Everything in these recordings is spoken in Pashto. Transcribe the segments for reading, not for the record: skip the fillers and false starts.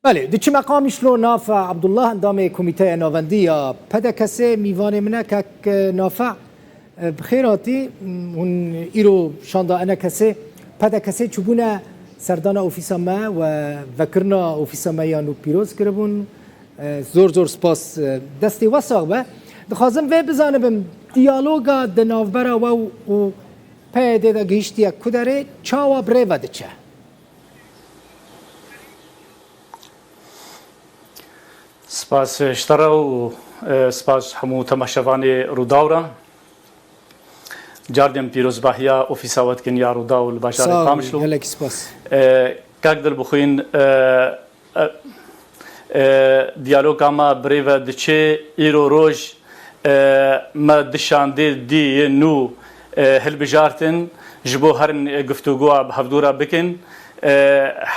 بله دی چه مقامی شلو نافع عبدالله اندام کمیته ناوندی پدا کسی میوان منه که نافع بخیراتی اون ایرو شانده انا کسی پدا کسی چوبونه سردان اوفیسا ما و وکرنا اوفیسا ما یانو پیروز کربون زور سپاس دستی وساق به دخوازم وی بزانبم دیالوگا دناوبرا و پیده دا گیشتیا کداره چاوا بره وده چه سپاس اشترا و سپاس همو تماشاوانی روداورا جاردم پیروز باهیا اوفیساوت کنیا روداول باشار قامشلو هلك سپاس کاغدر بخوین دیالوگ اما بریو دچه ایرو روز ما دشانده دی نو هل بجارتن جبو هرن گفتگو بهفدورا بکن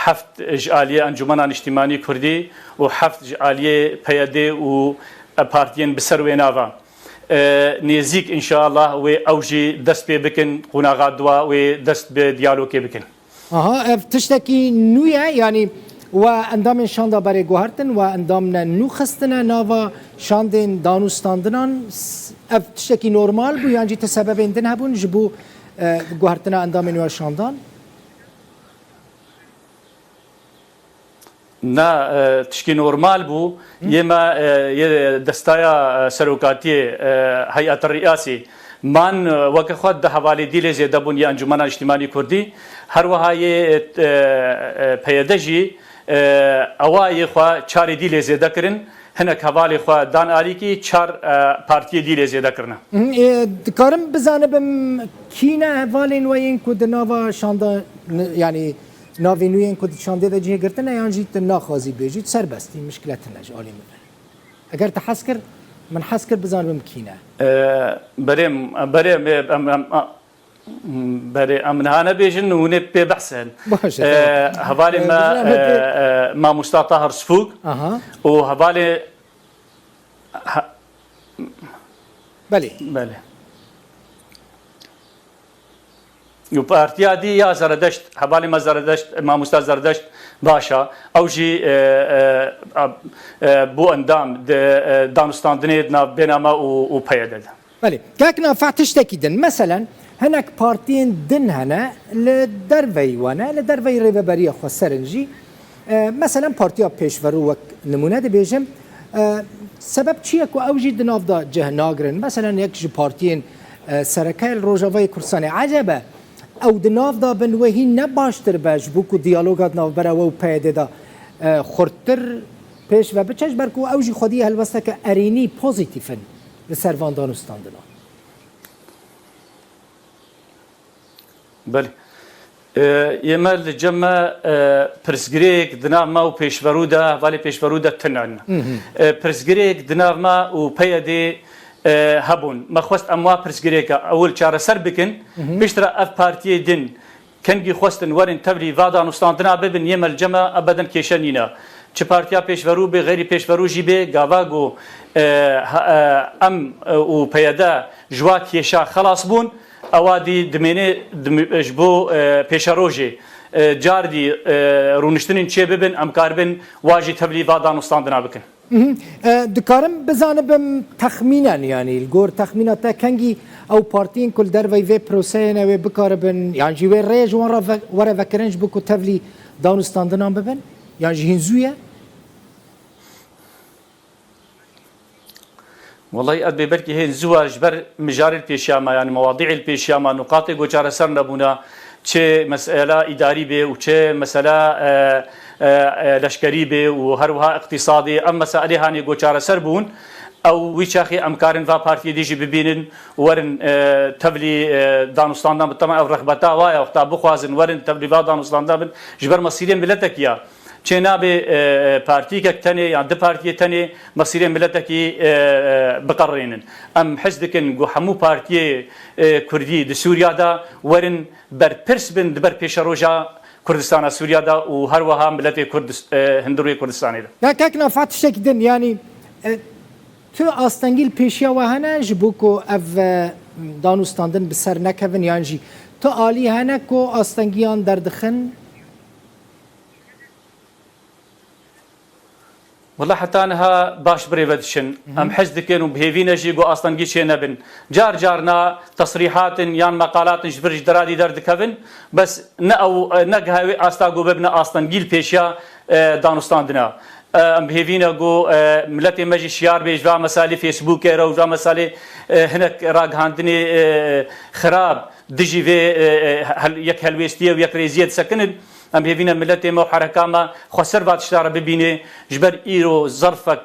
حفت جاليه انجمن اجتماعي كردي وحفت جاليه بيدي وبارتيين بسروينافا نيزيك ان شاء الله واوجي دست بكن قناغا دوا ودست بديالوج بكن تشتكي نويا يعني واندام شاندا بري جوهرتن واندامنا نو خستنا نافا شاندين دانوستاندنان تشتكي نورمال بو يعني تسبب عندنا هبون جبو جوهرتنا اندام نو شاندان نا تشكي نورمال بو يما دستايا سروكاتي هيئة الرئاسي من وقت خود ده حوالی دیل زیاده بون یا انجمن اجتماعی کردی هر وهای پیدایشی اوای خوا چار دیل زیاده کرن هنک حوالی خوا دان علی کی چار پارتی دیل زیاده کرنا دکارم بزنم کینا حوالین و این کد نوا شاندا یعنی ناوینوین کد شانده ده جه گرتن یان جیت ناخازی بیجید سربستی مشکلات نج عالی من اگر تحسکر من حسكر بزانم كينا بري امن هانا بيجن ونبي بحسن هبالي ما مستطهر سفوق وهبالي بله وبارتيا دي يا زردشت هبالي ما زردشت ما مستاذ زردشت باشا او جي بو اندام دانستاندنيدنا بينما وبيدل بله كاكنا فاتشتكي دن مثلا هناك بارتين دن هنا لدرفي وانا لدرفي ريفبريه خو سرنجي مثلا بارتيا بيشورو وك نمونه دي بيجم سبب چيك او جي دنافدا جه ناگرن مثلا يك جي بارتين سركاي روجاوي كرساني عجبه او دناف دا بن وهي نباشتر باش بوكو ديالوغات ناف برا و پیده دا خورتر پیش و بچش برکو اوجی خودی هلوسته که ارینی پوزیتیفن لسروان دانستاندنا بله يمال جمع برسجريك دناما وبيشفرودا والي بيشفرودا تنان برسجريك دناما وبيدي هبون ما خواست اموا پرسگریکا اول چاره سر بکن بشترا اف پارتی دن کنگی خواستن ورن تبری وادان استاندنا ببن یمل جمع ابدا کشنینا چه پارتیا پیشورو به غیر پیشورو جی به گاواگو ام و پیاده جوا کیشا خلاص بون اوادی دمینه جبو پیشروجی جاردی رونشتنین چه ببن امکاربن واجی تبری وادان استاندنا بکن دكارم بزانبم تخمينا يعني الجور تخمينا تا كنجي او بارتين كل درفي في بروسينا و بكاربن يعني جي ريج ورا فكرنج بكو تفلي داون ستاندنا ببن يعني هنزويا والله ادبي بركي هي زواج بر مجار البيشياما يعني مواضيع البيشياما نقاط جوجار سرنا بنا چه مسألة إداري به وچه مسألة لشكري به وهروها اقتصادي أما مسألة هاني جوجار سربون أو ويشاخي أمكارن فا بارتي ديجي ببينن ورن تبلي دانستان دام بالطمع أو رغبتا وايا وقتا بخوازن ورن تبلي فا دانستان دام جبر مصيرين ملتك يا چنا به پارتی که تنی یا دو پارتی تنی مسیر ملتکی بقرینن ام حزدکن گو همو پارتی کردی د سوریا دا ورن بر پرس بن بر پیش روجا کردستان سوریا دا و هر وها ملت کرد هندوری کردستانی دا کاکنا فاتشک دن یعنی تو آستانگیل پیشیا و هنه جبوکو اف دانستاندن بسر نکون یعنی تو عالی هنه کو آستانگیان دردخن والله حتى انها باش بريفدشن ام حزد كانوا بهيفينا جيجو اصلا جيشي نبن جار جارنا تصريحات يان مقالات جبرج درادي درد كفن بس او نقها استاغو ببنا اصلا جيل بيشيا دانستاندنا ام بهيفينا جو ملتي مجي شيار بيجوا مسالي فيسبوك رو جوا مسالي هناك راق هاندني خراب دجي في يك هلويستيه ويك ريزيد سكند ام هيفينا ملتي مو حركه ما خسر بعد اشتار ببيني جبر ايرو ظرفك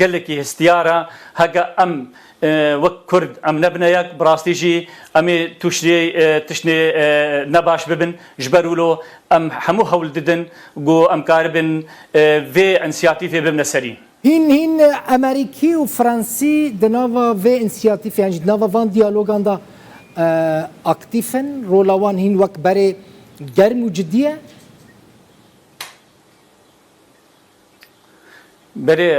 قالك استياره هكا ام وكرد ام نبنيك براستيجي امي تشني نباش ببن جبرولو ام حمو هول ددن جو ام كاربن في انسياتيف ببن سري هين امريكي وفرنسي دنافا في انسياتيف يعني دنافا فان ديالوغان دا اكتيفن رولوان هين وك بري جرم وجديه بري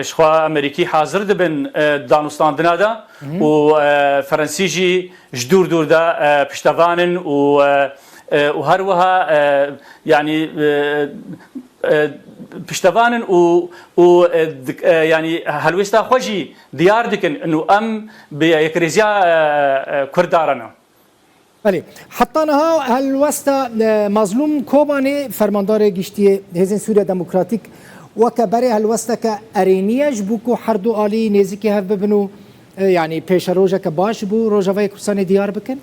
اشخوا امريكي حاضر دبن دانستان دنادا وفرنسيجي جدور دور دا بشتفانن وهروها يعني بشتفانن و يعني هلوستا خوجي ديار دكن انه ام بيكريزيا كردارنا بله حطانها هلوستا مظلوم کوبانی فرماندار گشتی هزین سوریا دموکراتیک وكبري هالوستا كارينياج بوكو حردو آلي نزيكي هف ببنو يعني پیش روجا كباش بو روجا وای كرسان ديار بكن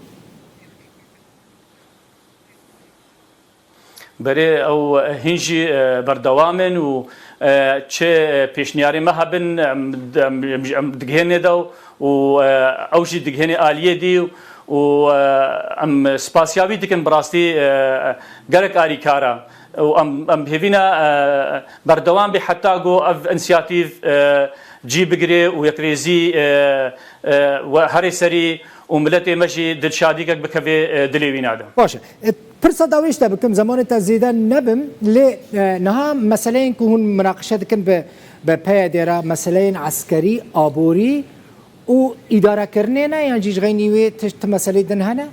بري او هنجي بردوامن و چه پیشنیاری ما هبن دگهنه دو و اوجي دگهنه آلیه دی و ام سپاسیاوی دکن براستی گرک آری کارا ام هيفينا بردوام بحتى جو اف انسياتيف جي بقري ويكريزي وهري سري وملتي ماشي دل شاديك بكفي دليوين هذا باشه فرصة داويشتا بكم زمان تزيدان نبم ل نها مسألين كون مناقشة كن ببيادرة مسألين عسكري عبوري و إدارة كرنينا يعني جيج غينيوي تشت مسألة دنهنا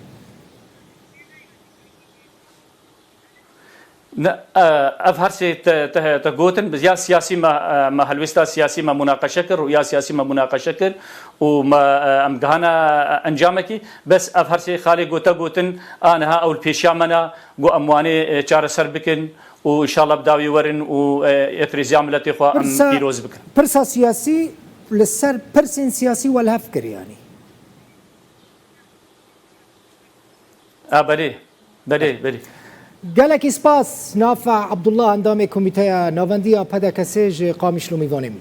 افهرسي تقوتن بزيا سياسي ما هلوستا سياسي ما مناقشه كر ويا سياسي ما مناقشه كر وما امغانا انجامكي بس افهرسي خالي قوتن انا او البيشامنا جو امواني چار سر بكن وان شاء الله بداوي ورن ويتريزيام ملتي خو ام بيروز بكن برسا سياسي للسر برسن سياسي ولا هفكر يعني بلي قالك سباس نافع عبد الله اندام كوميتيا نوفنديا بدا كسيج قامش لو ميفاني